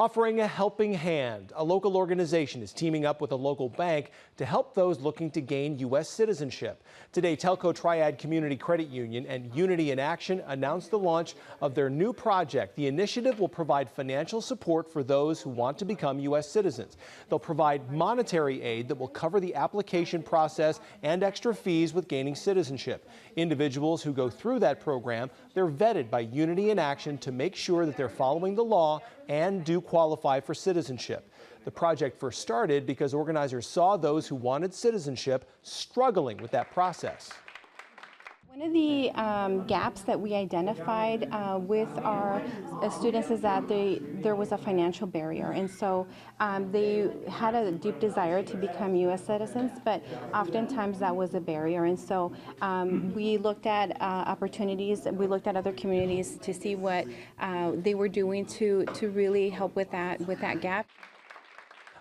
Offering a helping hand, a local organization is teaming up with a local bank to help those looking to gain U.S. citizenship. Today, Telco Triad Community Credit Union and Unity in Action announced the launch of their new project. The initiative will provide financial support for those who want to become U.S. citizens. They'll provide monetary aid that will cover the application process and extra fees with gaining citizenship. Individuals who go through that program, they're vetted by Unity in Action to make sure that they're following the law and do qualify for citizenship. The project first started because organizers saw those who wanted citizenship struggling with that process. One of the gaps that we identified with our students is that there was a financial barrier, and so they had a deep desire to become U.S. citizens, but oftentimes that was a barrier. And so we looked at opportunities, we looked at other communities to see what they were doing to really help with that gap.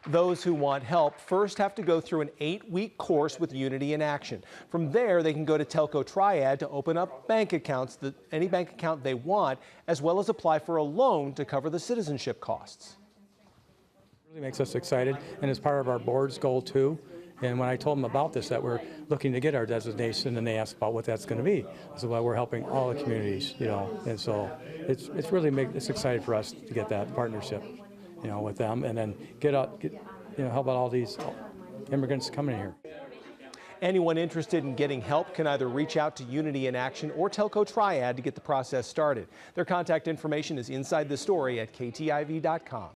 Those who want help first have to go through an 8-week course with Unity in Action. From there, they can go to Telco Triad to open up bank accounts, any bank account they want, as well as apply for a loan to cover the citizenship costs. It really makes us excited, and it's part of our board's goal too. And when I told them about this, that we're looking to get our designation, and they asked about what that's going to be. So why we're helping all the communities, and so it's it's exciting for us to get that partnership, with them, and then help out all these immigrants coming here. Anyone interested in getting help can either reach out to Unity in Action or Telco Triad to get the process started. Their contact information is inside the story at ktiv.com.